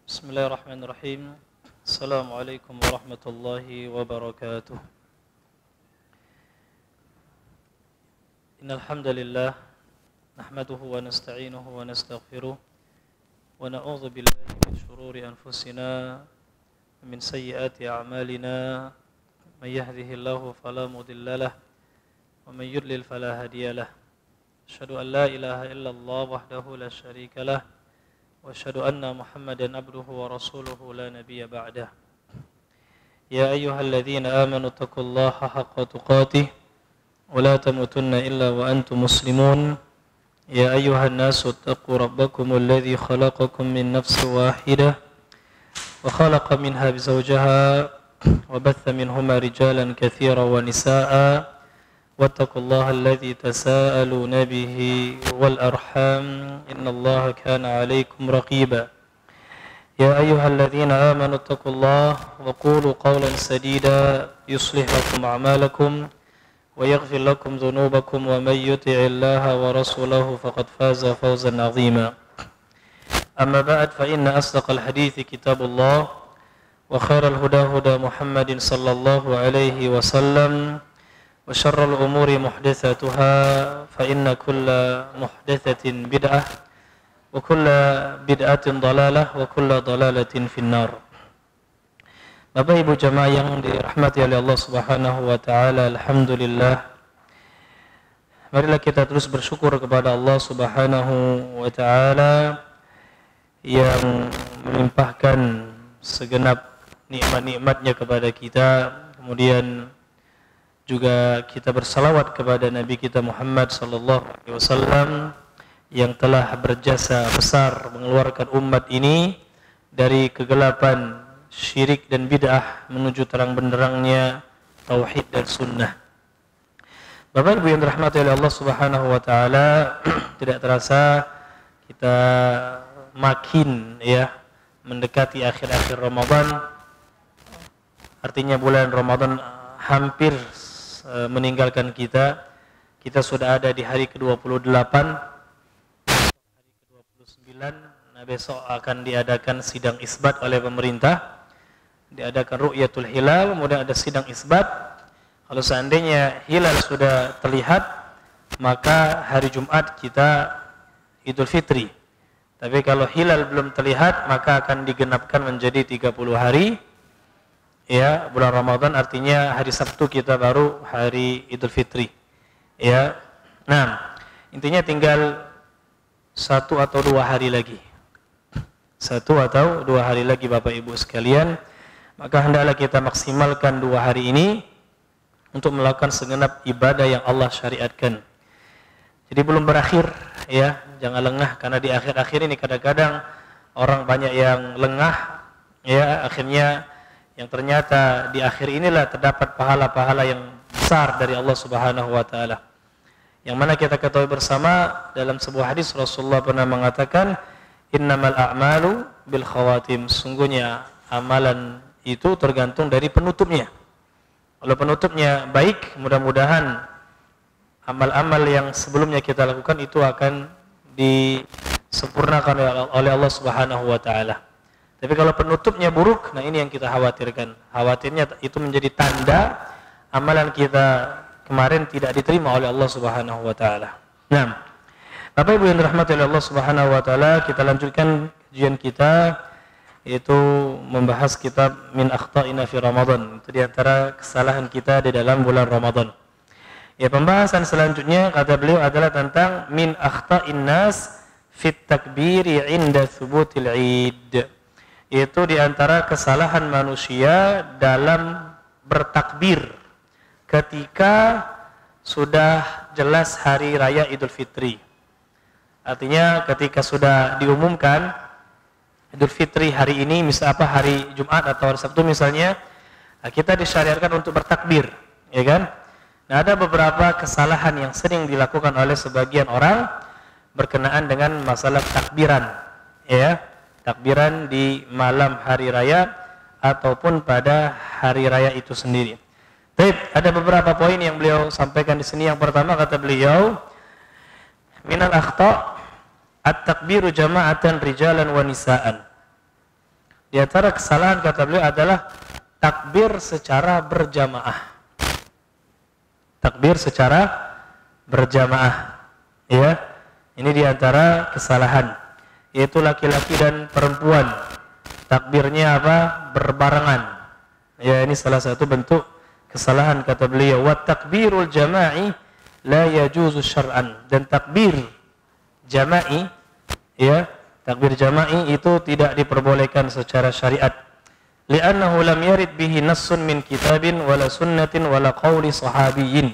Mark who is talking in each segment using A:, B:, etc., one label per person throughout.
A: Bismillahirrahmanirrahim. Assalamualaikum warahmatullahi wabarakatuh. Innal hamdalillah nahmaduhu wa nasta'inuhu wa nastaghfiruh wa na'udzu billahi min shururi anfusina wa min sayyiati a'malina. May yahdihillahu fala mudilla lahu wa may yudlil fala hadiya lahu. Asyhadu an la ilaha illallah wahdahu la syarika lahu wa asyhadu anna Muhammadan abduhu wa rasuluhu la nabiyya ba'dah. Ya ayyuhalladzina amanu taqullaha haqqa tuqatih wa la tamutunna illa wa antum muslimun. Ya ayyuhan nasu taqu rabbakumul ladzi khalaqakum min nafsin wahidah wa khalaqa minha zawjaha wa batha minhuma rijalan katsiran wa nisaa'a واتقوا الله الذي تساءلون به والأرحام إن الله كان عليكم رقيبا يا أيها الذين آمنوا اتقوا الله وقولوا قولا سديدا يصلح لكم أعمالكم ويغفر لكم ذنوبكم ومن يطع الله ورسوله فقد فاز فوزا عظيما أما بعد فإن أصدق الحديث كتاب الله وخير الهدى هدى محمد صلى الله عليه وسلم وشر الأمور محدثاتها فإن كل محدثة بدعة وكل بدعة ضلالة وكل ضلالة في النار. Bapak Ibu jamaah yang dirahmati oleh Allah Subhanahu wa taala, alhamdulillah. Marilah kita terus bersyukur kepada Allah Subhanahu wa taala yang melimpahkan segenap nikmat-nikmatnya kepada kita. Kemudian juga kita bersalawat kepada Nabi kita Muhammad sallallahu alaihi wasallam yang telah berjasa besar mengeluarkan umat ini dari kegelapan syirik dan bid'ah menuju terang benderangnya tauhid dan sunnah. Bapak Ibu yang dirahmati oleh Allah Subhanahu wa taala, tidak terasa kita makin mendekati akhir-akhir Ramadan. Artinya bulan Ramadan hampir meninggalkan kita. Kita sudah ada di hari ke-28, hari ke-29. Nah, besok akan diadakan sidang isbat oleh pemerintah, diadakan ru'yatul hilal, kemudian ada sidang isbat. Kalau seandainya hilal sudah terlihat, maka hari Jumat kita Idul Fitri. Tapi kalau hilal belum terlihat, maka akan digenapkan menjadi 30 hari. Ya, bulan Ramadan artinya hari Sabtu kita baru hari Idul Fitri. Ya. Nah, intinya tinggal 1 atau 2 hari lagi. 1 atau 2 hari lagi Bapak Ibu sekalian. Maka hendaklah kita maksimalkan 2 hari ini untuk melakukan segenap ibadah yang Allah syariatkan. Jadi belum berakhir, ya. Jangan lengah karena di akhir-akhir ini kadang-kadang orang banyak yang lengah, ya, akhirnya yang ternyata di akhir inilah terdapat pahala-pahala yang besar dari Allah Subhanahu wa taala. Yang mana kita ketahui bersama dalam sebuah hadis Rasulullah pernah mengatakan, innamal a'malu bil khawatim. Sungguhnya amalan itu tergantung dari penutupnya. Kalau penutupnya baik, mudah-mudahan amal-amal yang sebelumnya kita lakukan itu akan disempurnakan oleh Allah Subhanahu wa taala. Tapi kalau penutupnya buruk, nah ini yang kita khawatirkan. Khawatirnya itu menjadi tanda amalan kita kemarin tidak diterima oleh Allah Subhanahu wa taala. Nah, Bapak Ibu yang dirahmati oleh Allah Subhanahu wa taala, kita lanjutkan kajian kita yaitu membahas kitab Min Akhta'ina fi Ramadan. Itu di antara kesalahan kita di dalam bulan Ramadan. Ya, pembahasan selanjutnya kata beliau adalah tentang min akhta'in nas fit takbiri 'inda thubutil 'id. Itu diantara kesalahan manusia dalam bertakbir ketika sudah jelas hari raya Idul Fitri. Artinya ketika sudah diumumkan Idul Fitri hari ini, hari Jumat atau hari Sabtu misalnya, kita disyariatkan untuk bertakbir, ya kan? Nah, ada beberapa kesalahan yang sering dilakukan oleh sebagian orang berkenaan dengan masalah takbiran, ya. Takbiran di malam hari raya ataupun pada hari raya itu sendiri. Baik, ada beberapa poin yang beliau sampaikan di sini. Yang pertama kata beliau, minal akhta' at-takbiru jama'atan rijalan wa nisaan. Di antara kesalahan kata beliau adalah takbir secara berjamaah. Takbir secara berjamaah. Ya. Ini di antara kesalahan, yaitu laki-laki dan perempuan. Takbirnya apa? Berbarengan. Ya, ini salah satu bentuk kesalahan kata beliau. Wa takbirul jama'i la yajuzu syar'an. Dan takbir jama'i, ya, takbir jama'i itu tidak diperbolehkan secara syariat. Li'annahu lam yarid bihi nassun min kitabin wala sunnatin wala qawli sahabiyyin.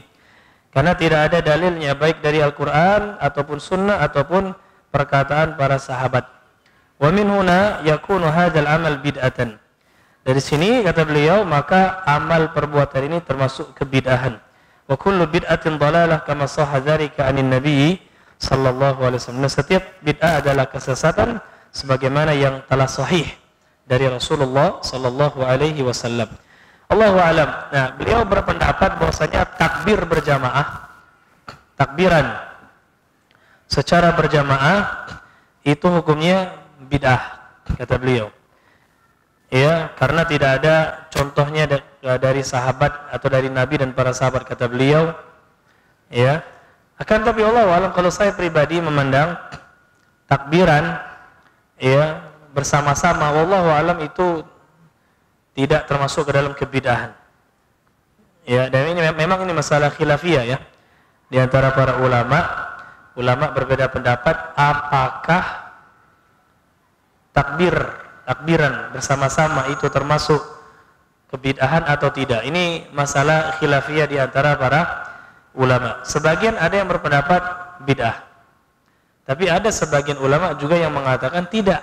A: Karena tidak ada dalilnya baik dari Al-Qur'an ataupun sunnah ataupun perkataan para sahabat. Wa min huna yakunu hadzal amal bid'atan. Dari sini kata beliau, maka amal perbuatan ini termasuk kebid'ahan. Wa kullu bid'atin dhalalah kama sahha dzalika 'anin nabiy sallallahu alaihi wasallam. Setiap bid'ah adalah kesesatan sebagaimana yang telah sahih dari Rasulullah sallallahu alaihi wasallam. Allahu a'lam. Nah, beliau berpendapat bahwasanya takbir berjamaah, takbiran secara berjamaah itu hukumnya bid'ah kata beliau. Ya, karena tidak ada contohnya dari sahabat atau dari Nabi dan para sahabat kata beliau. Ya. Akan tapi Allah alam, kalau saya pribadi memandang takbiran ya bersama-sama, wallahu alam, itu tidak termasuk ke dalam kebid'ahan. Ya, dan ini memang ini masalah khilafiyah ya. Di antara para ulama berbeda pendapat apakah takbiran bersama-sama itu termasuk kebid'ahan atau tidak. Ini masalah khilafiyah di antara para ulama. Sebagian ada yang berpendapat bid'ah. Tapi ada sebagian ulama juga yang mengatakan tidak.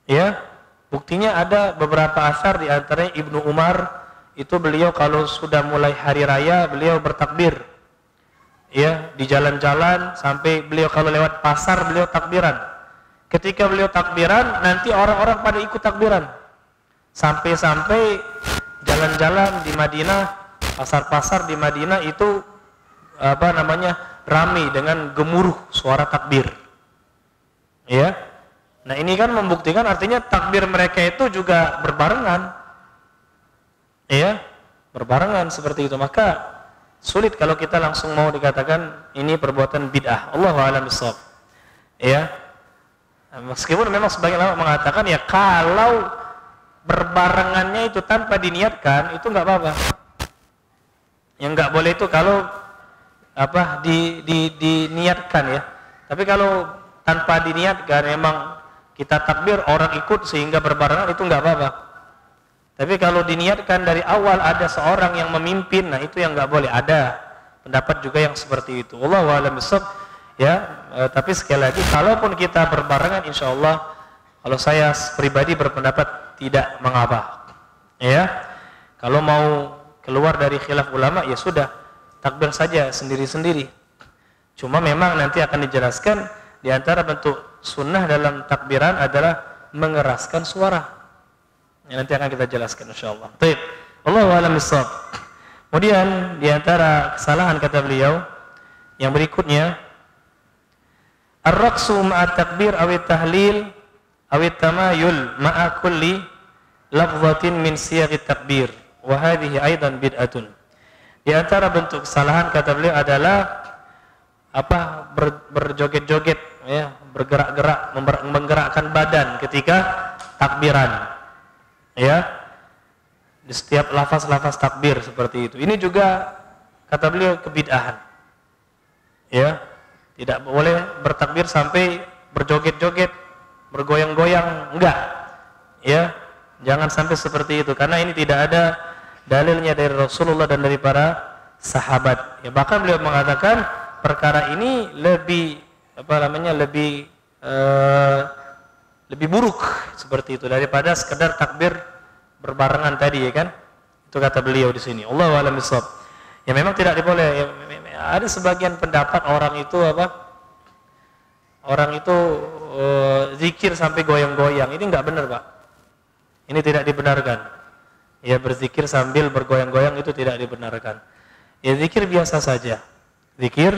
A: Ya, buktinya ada beberapa asar, di antaranya Ibnu Umar, itu beliau kalau sudah mulai hari raya beliau bertakbir. Ya, di jalan-jalan sampai beliau kalau lewat pasar beliau takbiran. Ketika beliau takbiran, nanti orang-orang pada ikut takbiran. Sampai-sampai jalan-jalan di Madinah, pasar-pasar di Madinah itu ramai dengan gemuruh suara takbir. Ya. Nah, ini kan membuktikan artinya takbir mereka itu juga berbarengan. Ya, berbarengan seperti itu. Maka sulit kalau kita langsung mau dikatakan ini perbuatan bid'ah. Allahu a'lam bishawab. Ya. Meskipun memang sebagian ulama mengatakan ya kalau berbarengannya itu tanpa diniatkan itu enggak apa-apa. Yang enggak boleh itu kalau diniatkan ya. Tapi kalau tanpa diniatkan memang kita takbir orang ikut sehingga berbarengan itu enggak apa-apa. Tapi kalau diniatkan dari awal ada seorang yang memimpin, nah itu yang enggak boleh. Ada pendapat juga yang seperti itu. Wallahu a'lam bishawab. Ya, tapi sekali lagi kalaupun kita berbarengan insyaallah, kalau saya pribadi berpendapat tidak mengapa. Ya. Kalau mau keluar dari khilaf ulama ya sudah, takbir saja sendiri-sendiri. Cuma memang nanti akan dijelaskan di antara bentuk sunnah dalam takbiran adalah mengeraskan suara. Ya, nanti akan kita jelaskan insyaallah. Baik. Allahu a'lam bishawab. Kemudian di antara kesalahan kata beliau yang berikutnya, ar-raqsu ma'a takbir awit tahlil awit tamayul ma'a kulli lafzatin min siyagit takbir wa hadhihi aidan bid'atun. Di antara bentuk kesalahan kata beliau adalah berjoget-joget ya, bergerak-gerak, menggerakkan badan ketika takbiran. Ya. Di setiap lafaz-lafaz takbir seperti itu. Ini juga kata beliau kebid'ahan. Ya. Tidak boleh bertakbir sampai berjoget-joget, bergoyang-goyang, enggak. Ya, jangan sampai seperti itu karena ini tidak ada dalilnya dari Rasulullah dan dari para sahabat. Ya, bahkan beliau mengatakan perkara ini lebih lebih buruk seperti itu daripada sekedar takbir berbarengan tadi ya kan. Itu kata beliau di sini. Allahu a'lam bishawab. Ya memang tidak diboleh. Ya, ada sebagian pendapat orang itu zikir sampai goyang-goyang. Ini enggak benar, Pak. Ini tidak dibenarkan. Ya, berzikir sambil bergoyang-goyang itu tidak dibenarkan. Ya, zikir biasa saja. Zikir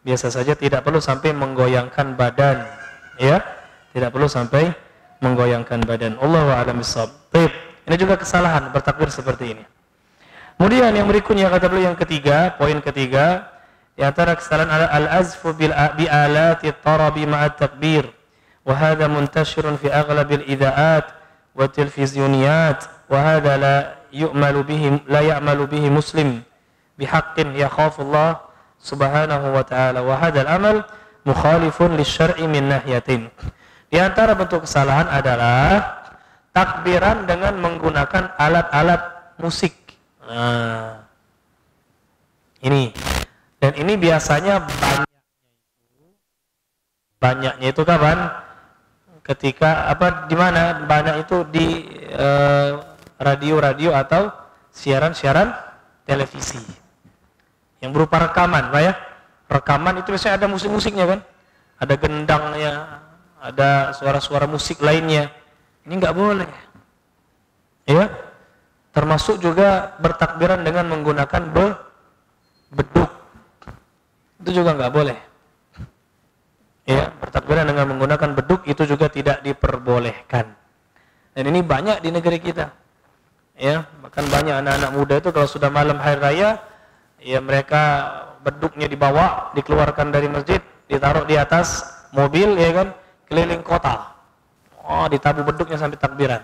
A: biasa saja, tidak perlu sampai menggoyangkan badan. Ya, tidak perlu sampai menggoyangkan badan. Allahu a'lam bishawab. Baik, ini juga kesalahan bertakbir seperti ini. Kemudian yang berikutnya kata beliau yang ketiga, poin ketiga, di antara kesalahan adalah al-azfu bi alati tarabi ma'a takbir. Wa hadha muntashirun fi aghlabil idha'at wa tilvizyuniyat wa hadha la ya'malu bihi muslim bihaqqin yakhafu Allah subhanahu wa ta'ala wa hadha al-amal mukhalifun lisyar'i min nahyatin. Di antara bentuk kesalahan adalah takbiran dengan menggunakan alat-alat musik. Nah, ini. Dan ini biasanya banyaknya itu kapan? Ketika di mana? Banyak itu di radio-radio atau siaran-siaran televisi yang berupa rekaman, Pak ya. Rekaman itu biasanya ada musik-musiknya kan? Ada gendangnya, ada suara-suara musik lainnya. Ini nggak boleh. Ya. Termasuk juga bertakbiran dengan menggunakan beduk. Itu juga nggak boleh. Ya, bertakbiran dengan menggunakan beduk itu juga tidak diperbolehkan. Dan ini banyak di negeri kita. Ya, bahkan banyak anak-anak muda itu kalau sudah malam hari raya, ya mereka beduknya dibawa, dikeluarkan dari masjid, ditaruh di atas mobil, ya kan, keliling kota. Oh, ditabuh beduknya sampai takbiran.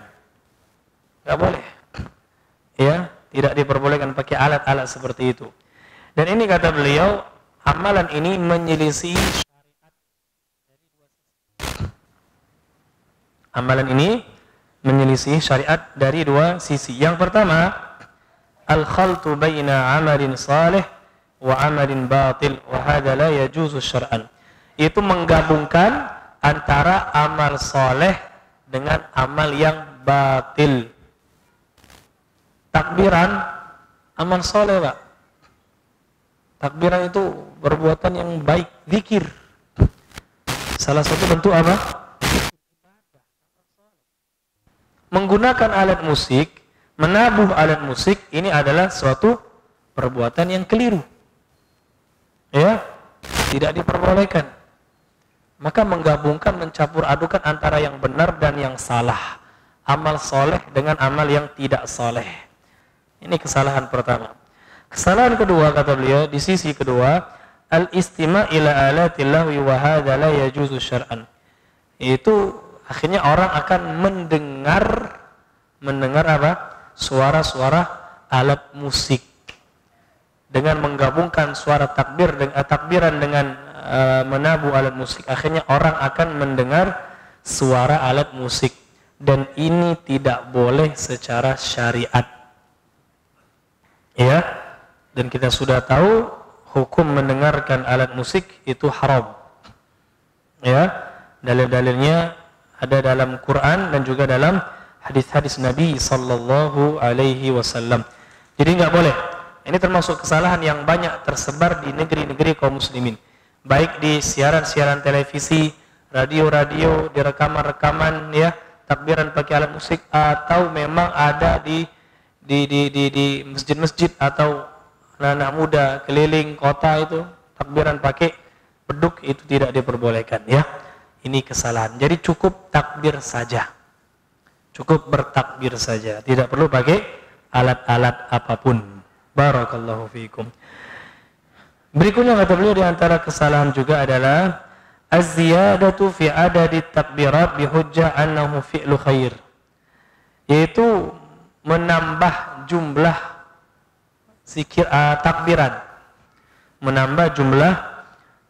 A: Nggak boleh. Ya, tidak diperbolehkan pakai alat-alat seperti itu. Dan ini kata beliau, amalan ini menyelisih syariat dari dua sisi. Amalan ini menyelisih syariat dari dua sisi. Yang pertama, al-khaltu baina amalin salih wa amalin batil wa hadha la yajuzu syar'an. Itu menggabungkan antara amal soleh dengan amal yang batil. Takbiran amal soleh, Pak. Takbiran itu perbuatan yang baik, zikir. Salah satu bentuk apa? Menggunakan alat musik, menabuh alat musik, ini adalah suatu perbuatan yang keliru. Ya, tidak diperbolehkan. Maka menggabungkan, mencampur adukan antara yang benar dan yang salah. Amal soleh dengan amal yang tidak soleh. Ini kesalahan pertama. Kesalahan kedua kata beliau, di sisi kedua, al-istima' ila alatil lahwi wa hadha la yajuzu syar'an. Itu akhirnya orang akan mendengar apa? Suara-suara alat musik. Dengan menggabungkan suara takbiran dengan menabuh alat musik, akhirnya orang akan mendengar suara alat musik. Dan ini tidak boleh secara syariat. Ya, dan kita sudah tahu hukum mendengarkan alat musik itu haram. Ya, dalil-dalilnya ada dalam Quran dan juga dalam hadis-hadis Nabi sallallahu alaihi wasallam. Jadi nggak boleh. Ini termasuk kesalahan yang banyak tersebar di negeri-negeri kaum muslimin. Baik di siaran-siaran televisi, radio-radio, di rekaman-rekaman ya, takbiran pakai alat musik, atau memang ada di masjid-masjid atau anak-anak muda keliling kota itu takbiran pakai beduk, itu tidak diperbolehkan ya. Ini kesalahan. Jadi cukup takbir saja. Cukup bertakbir saja, tidak perlu pakai alat-alat apapun. Barakallahu fiikum. Berikutnya kata beliau, di antara kesalahan juga adalah az-ziyadatu fi adadi takbirat bihujjah annahu fi'lu khair. Yaitu menambah jumlah zikir takbiran. Menambah jumlah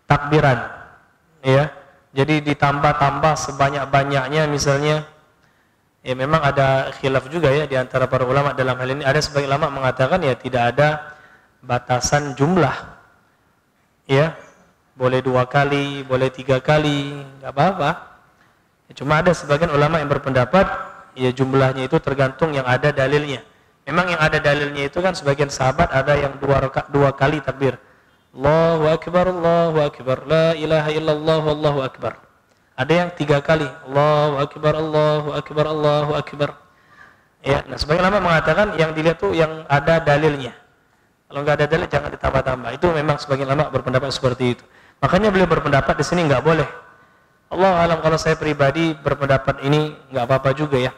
A: takbiran. Ya. Jadi ditambah-tambah sebanyak-banyaknya misalnya. Ya memang ada khilaf juga ya di antara para ulama dalam hal ini. Ada sebagian ulama mengatakan ya tidak ada batasan jumlah. Ya. Boleh 2 kali, boleh 3 kali, enggak apa-apa. Ya, cuma ada sebagian ulama yang berpendapat ya jumlahnya itu tergantung yang ada dalilnya. Memang yang ada dalilnya itu kan sebagian sahabat ada yang 2 kali takbir. Allahu akbar, Allahu akbar, la ilaha illallah, wallahu akbar. Ada yang 3 kali, Allahu akbar, Allahu akbar, Allahu akbar. Ya, nah sebagian ulama mengatakan yang dilihat tuh yang ada dalilnya. Kalau enggak ada dalil jangan ditambah-tambah. Itu memang sebagian ulama berpendapat seperti itu. Makanya beliau berpendapat di sini enggak boleh
B: Allah alam, kalau saya pribadi berpendapat ini nggak apa-apa juga ya.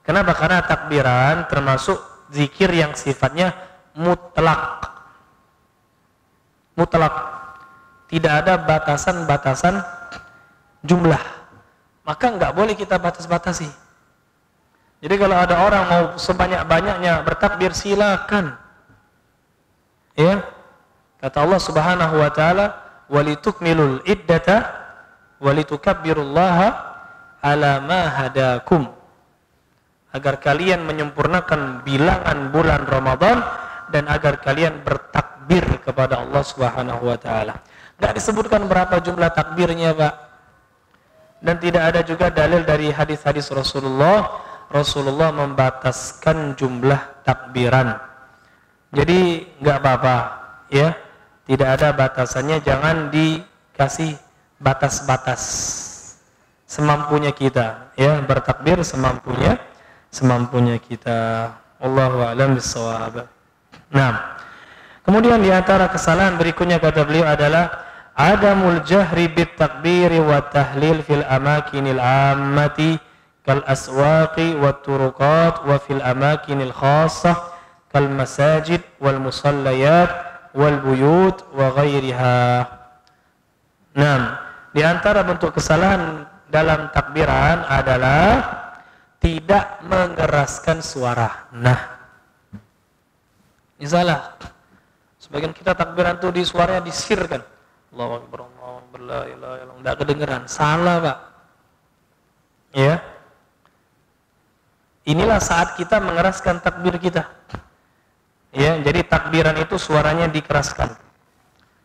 B: Kenapa? Karena takbiran termasuk zikir yang sifatnya mutlak. Mutlak. Tidak ada batasan-batasan jumlah. Maka nggak boleh kita batas-batasi. Jadi kalau ada orang mau sebanyak-banyaknya bertakbir, silakan. Ya. Kata Allah Subhanahu wa taala, "Walitukmilul iddata walitukabbirullaha ala ma hadakum." Agar kalian menyempurnakan bilangan bulan Ramadan dan agar kalian bertakbir kepada Allah Subhanahu wa taala. Enggak disebutkan berapa jumlah takbirnya, Pak. Dan tidak ada juga dalil dari hadis-hadis Rasulullah. Rasulullah membataskan jumlah takbiran. Jadi enggak apa-apa, ya. Tidak ada batasannya, jangan dikasih batas-batas. Semampunya kita, ya, bertakbir semampunya kita. Allahu a'lam bissawab. Nah, kemudian di antara kesalahan berikutnya kata beliau adalah adamul jahri bit takbiri wa tahlil fil amakinil ammati kal aswaqi wat turuqat wa fil amakinil khassah kal masajid wal musallayat wal buyut wa ghairiha. Nah, di antara bentuk kesalahan dalam takbiran adalah tidak mengeraskan suara. Nah, ini salah. Sebagian kita takbiran tuh di suaranya disirkan. Allahu Akbar, Allahu Akbar, la ilaha illallah. Enggak kedengeran. Salah, Pak. Ya. Inilah saat kita mengeraskan takbir kita. Ya, jadi takbiran itu suaranya dikeraskan.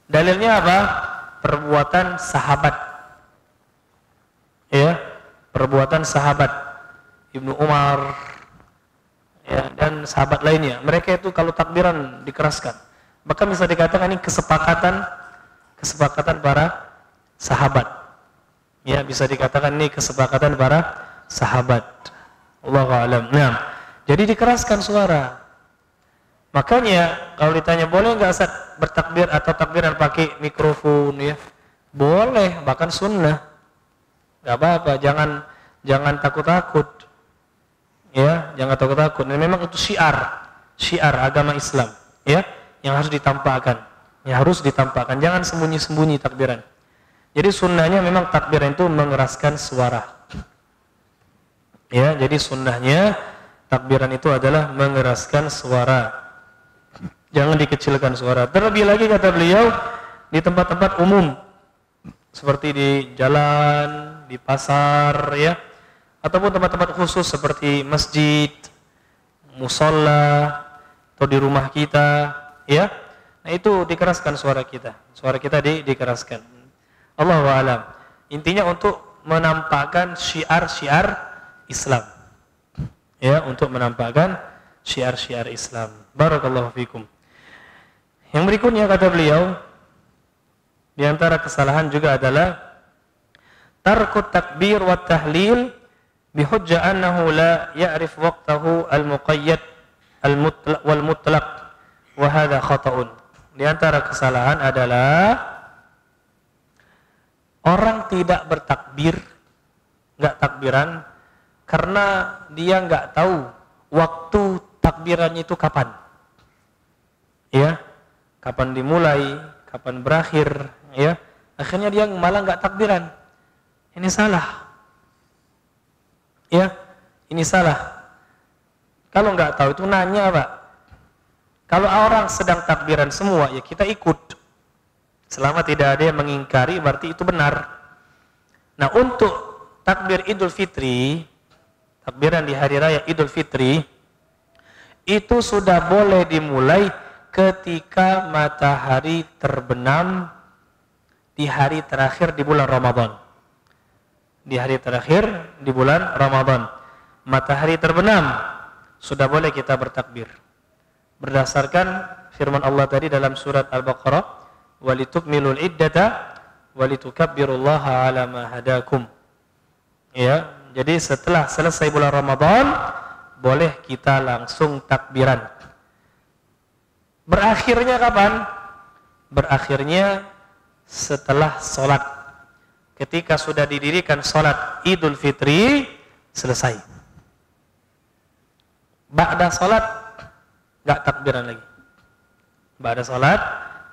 B: Dalilnya apa? Perbuatan sahabat. Ya, perbuatan sahabat. Ibnu Umar, ya, dan sahabat lainnya. Mereka itu kalau takbiran dikeraskan. Bahkan bisa dikatakan ini kesepakatan para sahabat. Ya, bisa dikatakan ini kesepakatan para sahabat. Allahu a'lam. Nah, jadi dikeraskan suara. Makanya kalau ditanya boleh nggak Ustaz bertakbir atau takbiran pakai mikrofon, ya? Boleh, bahkan sunnah. Nggak apa-apa, jangan takut-takut. Ya, jangan takut-takut. Memang itu syiar agama Islam, ya, yang harus ditampakkan. Jangan sembunyi-sembunyi takbiran. Jadi sunnahnya memang takbiran itu mengeraskan suara. Ya, jadi sunnahnya takbiran itu adalah mengeraskan suara. Jangan dikecilkan suara. Terlebih lagi kata beliau di tempat-tempat umum seperti di jalan, di pasar, ya, ataupun tempat-tempat khusus seperti masjid, musola, atau di rumah kita, ya. Nah, itu dikeraskan suara kita. Suara kita dikeraskan. Allahu a'lam. Intinya untuk menampakkan syiar-syiar Islam. Ya, untuk menampakkan syiar-syiar Islam. Barakallahu fikum. Yang berikutnya kata beliau, di antara kesalahan juga adalah tarkut takbir wa tahlil bihujjah annahu la ya'rif waqtahu al-muqayyad al-mutlaq wal mutlaq wa hadha khata'un. Di antara kesalahan adalah orang tidak bertakbir, enggak takbiran karena dia enggak tahu waktu takbirannya itu kapan. Ya, kapan dimulai, kapan berakhir, ya. Akhirnya dia malah enggak takbiran. Ini salah. Ya, ini salah. Kalau enggak tahu itu nanya, Pak. Kalau orang sedang takbiran semua, ya kita ikut. Selama tidak ada yang mengingkari, berarti itu benar. Nah, untuk takbir Idul Fitri, takbiran di hari raya Idul Fitri, itu sudah boleh dimulai ketika matahari terbenam di hari terakhir di bulan Ramadan. Di hari terakhir di bulan Ramadan, matahari terbenam, sudah boleh kita bertakbir. Berdasarkan firman Allah tadi dalam surat Al-Baqarah, walitukmilul iddata walitukabbirullaha ala ma hadakum. Ya, jadi setelah selesai bulan Ramadan boleh kita langsung takbiran. Berakhirnya kapan? Berakhirnya setelah sholat. ketika sudah didirikan sholat Idul Fitri, selesai. Ba'da sholat, nggak takbiran lagi. Ba'da sholat,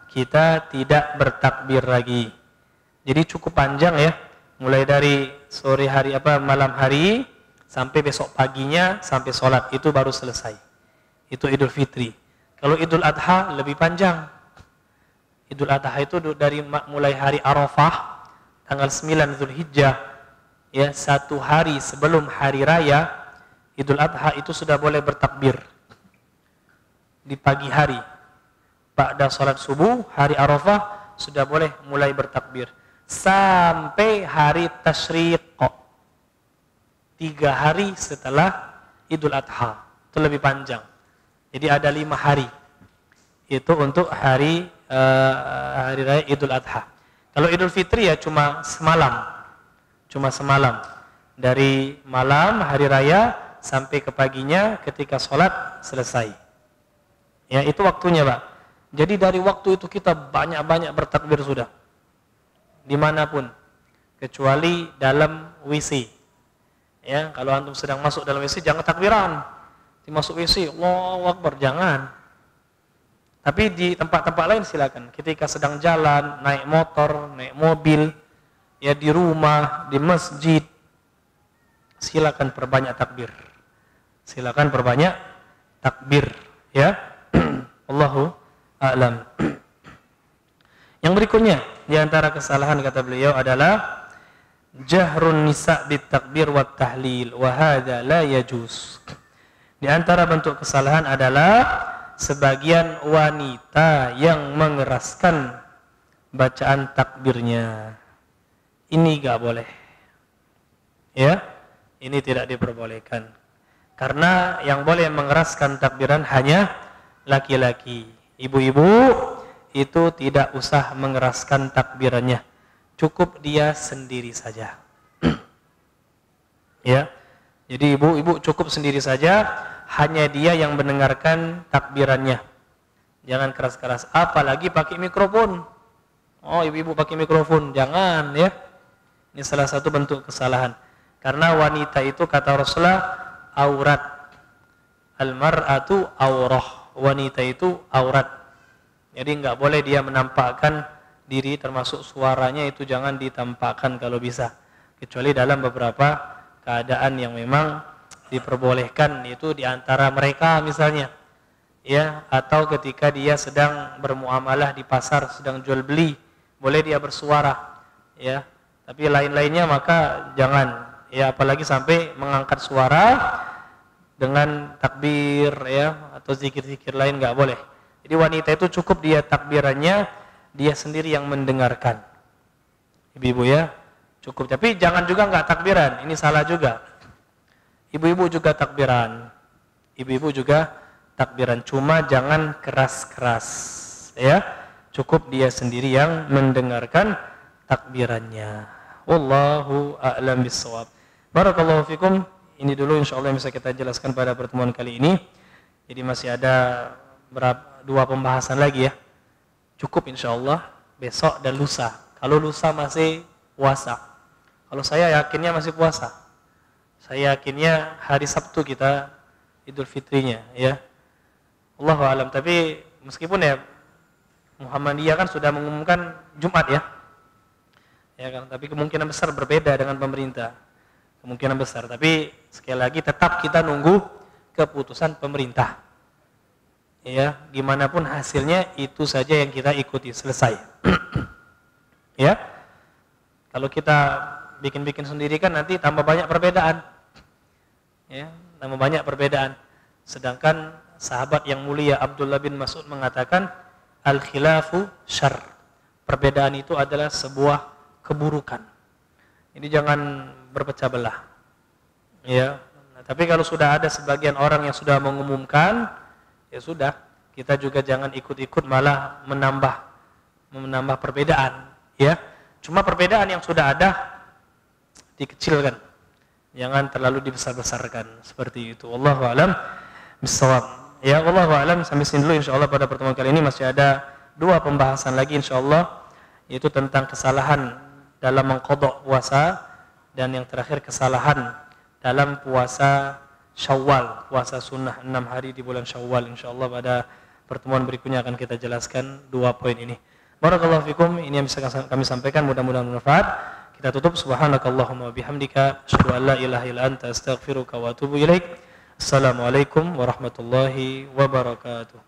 B: kita tidak bertakbir lagi. Jadi cukup panjang ya, mulai dari sore hari malam hari sampai besok paginya sampai sholat, itu baru selesai. Itu Idul Fitri. Kalau Idul Adha lebih panjang. Idul Adha itu dari mulai hari Arafah tanggal 9 Zulhijjah, ya, 1 hari sebelum hari raya Idul Adha itu sudah boleh bertakbir. Di pagi hari, ba'da salat subuh, hari Arafah sudah boleh mulai bertakbir. Sampai hari Tasyriq, 3 hari setelah Idul Adha, itu lebih panjang. Jadi ada 5 hari. Itu untuk hari raya Idul Adha. Kalau Idul Fitri ya cuma semalam. Dari malam hari raya sampai ke paginya ketika sholat selesai. Ya, itu waktunya, Pak. Jadi dari waktu itu kita banyak-banyak bertakbir sudah. Dimanapun. Kecuali dalam WC. Ya, kalau antum sedang masuk dalam WC jangan takbiran. Dimasuk WC, Allahu Akbar, jangan. Tapi di tempat-tempat lain silakan. Ketika sedang jalan, naik motor, naik mobil, ya di rumah, di masjid, silakan perbanyak takbir. Silakan perbanyak takbir, ya. Allahu a'lam. Yang berikutnya, di antara kesalahan kata beliau adalah jahrun nisa' bit takbir wat tahlil wa hadza la yajuz. Di antara bentuk kesalahan adalah sebagian wanita yang mengeraskan bacaan takbirnya. Ini enggak boleh. Ya, ini tidak diperbolehkan. Karena yang boleh mengeraskan takbiran hanya laki-laki. Ibu-ibu itu tidak usah mengeraskan takbirannya. Cukup dia sendiri saja. Ya. Jadi ibu-ibu cukup sendiri saja, hanya dia yang mendengarkan takbirannya. Jangan keras-keras, apalagi pakai mikrofon. Oh, ibu-ibu pakai mikrofon, jangan ya. Ini salah satu bentuk kesalahan. Karena wanita itu kata Rasulullah aurat. Al-mar'atu aurah. Wanita itu aurat. Jadi enggak boleh dia menampakkan diri, termasuk suaranya itu jangan ditampakkan kalau bisa. Kecuali dalam beberapa keadaan yang memang diperbolehkan, itu di antara mereka misalnya, ya, atau ketika dia sedang bermuamalah di pasar, sedang jual beli, boleh dia bersuara, ya. Tapi lain-lainnya maka jangan, ya, apalagi sampai mengangkat suara dengan takbir, ya, atau zikir-zikir lain nggak boleh. Jadi wanita itu cukup dia takbirannya, dia sendiri yang mendengarkan. Ibu-ibu ya, cukup. Tapi jangan juga nggak takbiran, ini salah juga. Ibu-ibu juga takbiran. Ibu-ibu juga takbiran, cuma jangan keras-keras, ya. Cukup dia sendiri yang mendengarkan takbirannya. Wallahu a'lam bissawab. Barakallahu fikum. Ini dulu insyaallah yang bisa kita jelaskan pada pertemuan kali ini. Jadi masih ada 2 pembahasan lagi ya. Cukup insyaallah besok dan lusa. Kalau lusa masih puasa. Kalau saya yakinnya masih puasa. Saya yakinnya hari Sabtu kita Idul Fitrinya, ya. Allahu a'lam. Tapi meskipun ya Muhammadiyah kan sudah mengumumkan Jumat ya. Ya kan, tapi kemungkinan besar berbeda dengan pemerintah. Kemungkinan besar, tapi sekali lagi tetap kita nunggu keputusan pemerintah. Ya, gimana pun hasilnya itu saja yang kita ikuti, selesai. Ya. Kalau kita bikin-bikin sendiri kan nanti tambah banyak perbedaan. Ya, tambah banyak perbedaan. Sedangkan sahabat yang mulia Abdullah bin Mas'ud mengatakan al-khilafu syarr. Perbedaan itu adalah sebuah keburukan. Ini jangan berpecah belah. Ya. Nah, tapi kalau sudah ada sebagian orang yang sudah mengumumkan, ya sudah, kita juga jangan ikut-ikut malah menambah perbedaan, ya. Cuma perbedaan yang sudah ada dikecilkan. Jangan terlalu dibesar-besarkan seperti itu. Wallahu a'lam bissawab. Ya, wallahu a'lam. Sampai sini dulu insyaallah. Pada pertemuan kali ini masih ada 2 pembahasan lagi insyaallah, yaitu tentang kesalahan dalam mengqadha puasa, dan yang terakhir kesalahan dalam puasa Syawal, puasa sunnah 6 hari di bulan Syawal. Insyaallah pada pertemuan berikutnya akan kita jelaskan 2 poin ini. Barakallahu fikum, ini yang bisa kami sampaikan, mudah-mudahan bermanfaat. Kita tutup, subhanakallahumma bihamdika asyhadu an la ilaha illa anta astaghfiruka wa atubu ilaik. Assalamualaikum warahmatullahi wabarakatuh.